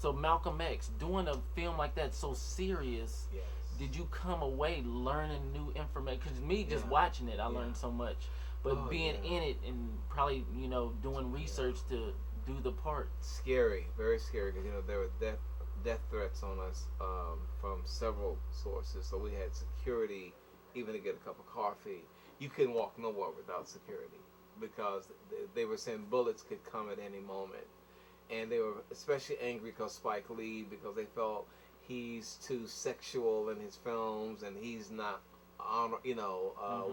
So Malcolm X, doing a film like that so serious, Yes. did you come away learning new information? Because me just watching it, I learned so much. But being in it and probably, you know, doing research to do the part. Scary, very scary, because, you know, there were death threats on us from several sources. So we had security, even to get a cup of coffee. You couldn't walk nowhere without security, because they were saying bullets could come at any moment. And they were especially angry because Spike Lee, because they felt he's too sexual in his films and he's not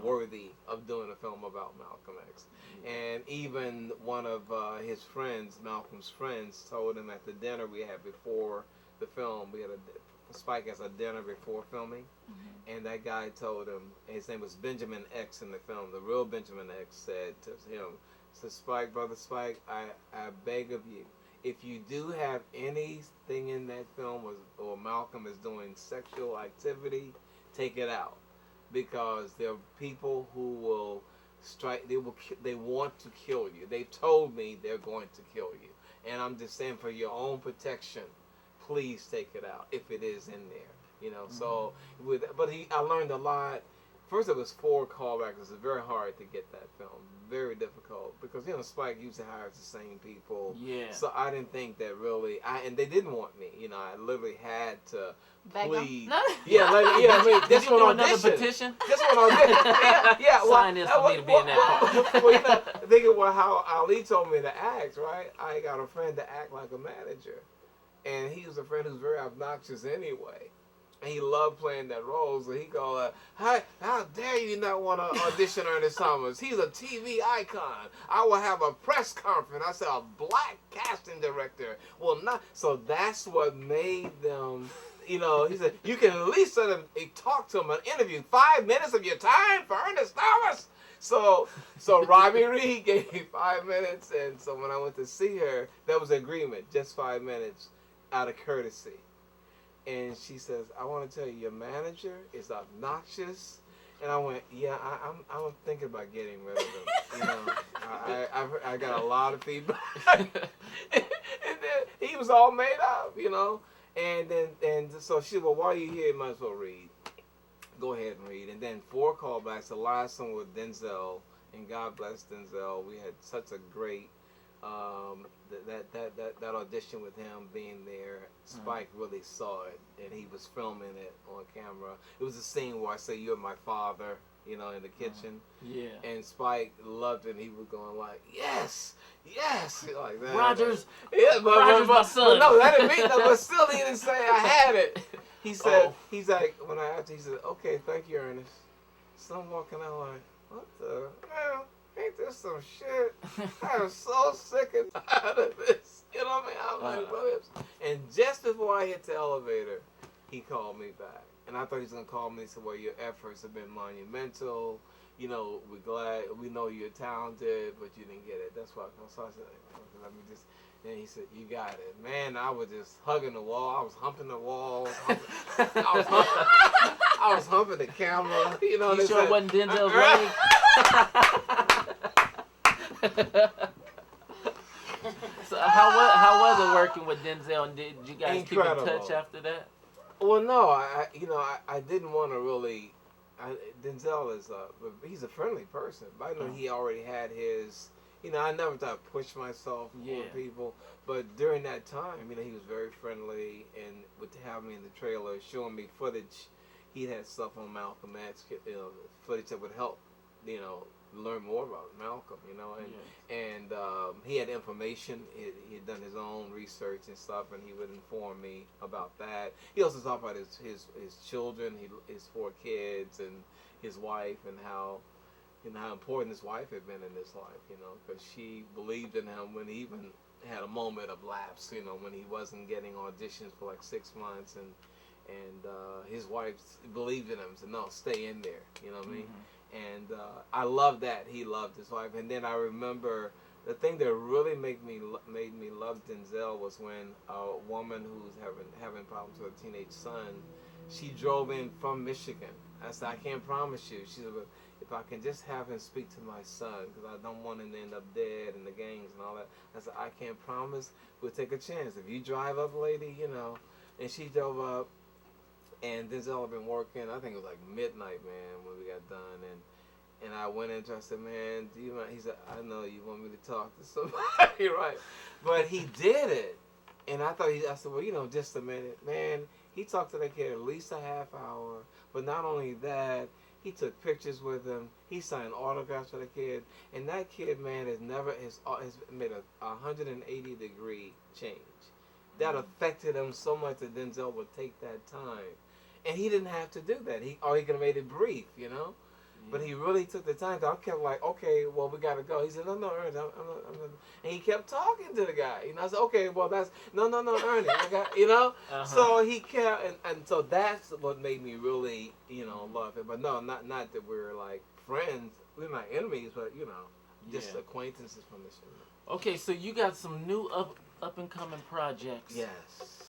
worthy of doing a film about Malcolm X. And even one of his friends, Malcolm's friends, told him at the dinner we had before the film, we had Spike has a dinner before filming, and that guy told him, his name was Benjamin X in the film, the real Benjamin X said to him, said, Spike, brother Spike, I beg of you, if you do have anything in that film or Malcolm is doing sexual activity, take it out. Because there are people who will strike, they want to kill you. They've told me they're going to kill you. And I'm just saying, for your own protection, please take it out if it is in there. You know, so I learned a lot. First, it was 4 callbacks. It was very hard to get that film. Very difficult, because, you know, Spike usually hires the same people. Yeah. So I didn't think that really, and they didn't want me. You know, I literally had to plead. Yeah, I mean, this one another audition. petition. This one audition. Yeah. Sign this for me to be in that part. Well, you know, thinking how Ali told me to act, right? I got a friend to act like a manager, and he was a friend who's very obnoxious anyway. And he loved playing that role, so he go, "Hi, how dare you not want to audition Ernest Thomas? He's a TV icon. I will have a press conference." I said, "A black casting director will not." So that's what made them, you know. He said, "You can at least let him talk to him, an interview, 5 minutes of your time for Ernest Thomas." So Robbie Reed gave me 5 minutes, and so when I went to see her, that was agreement, just 5 minutes, out of courtesy. And she says, "I want to tell you, your manager is obnoxious." And I went, "Yeah, I'm thinking about getting rid of him. You know, I got a lot of feedback." And then he was all made up, you know. And so she said, "Well, while you're here, you might as well read. Go ahead and read." And then 4 callbacks. The last one with Denzel, and God bless Denzel. We had such a great that audition with him being there. Spike really saw it, and he was filming it on camera. It was a scene where I say, "You're my father," you know, in the kitchen. Yeah. And Spike loved it, and he was going like, "Yes, yes," like that. Rogers. Yeah, Rogers, my son. No, that didn't mean that. But still, he didn't say I had it. He said, he's like, when I asked, he said, "Okay, thank you, Ernest." So I'm walking out like, what the hell? Ain't this some shit? I am so sick and tired of this. You know what I mean? I'm like, Williams. And just before I hit the elevator, he called me back. And I thought he was going to call me and say, "Well, your efforts have been monumental. You know, we're glad. We know you're talented, but you didn't get it." That's why I called. So I said, "Let me just." And he said, "You got it." Man, I was just hugging the wall. I was humping the wall. I was humping the camera. You know, you sure it wasn't Denzel's leg? So how was it working with Denzel, and did you guys Incredible. keep in touch after that? Well, no, I didn't want to really. Denzel is he's a friendly person, but I know he already had his. You know, I never thought I'd push myself on people, but during that time, you know, he was very friendly, and would have me in the trailer, showing me footage. He had stuff on Malcolm X, you know, footage that would help, you know, learn more about Malcolm, you know, and he had information. He had done his own research and stuff, and he would inform me about that. He also talked about his children, his 4 kids, and his wife, and how, you know, how important his wife had been in his life, you know, because she believed in him when he even had a moment of lapse, you know, when he wasn't getting auditions for like 6 months, and his wife believed in him, said, "No, stay in there," you know what I mean? And I love that he loved his wife. And then I remember the thing that really made me love Denzel was when a woman who was having problems with a teenage son, she drove in from Michigan. I said, "I can't promise you." She said, if I can just have him speak to my son, because I don't want him to end up dead in the gangs and all that. I said, I can't promise. We'll take a chance. If you drive up, lady, you know. And she drove up, and Denzel had been working. I think it was like midnight, man, when we got done. And I went in to, I said, man, do you mind? He said, I know you want me to talk to somebody, right? But he did it. And I said, well, you know, just a minute. Man, he talked to that kid at least a half hour. But not only that, he took pictures with him. He signed autographs for the kid. And that kid, man, has made a 180-degree change. That affected him so much that Denzel would take that time. And he didn't have to do that. He could have made it brief, you know? But he really took the time. I kept like, okay, well, we got to go. He said, no, Ernest, I'm not. And he kept talking to the guy. You know, I said, okay, well, no, Ernest. You know? Uh-huh. So he kept, and so that's what made me really, you know, love it. But no, not that we're like friends. We're not enemies, but, you know, just acquaintances from the show. Okay, so you got some new up-and-coming projects. Yes.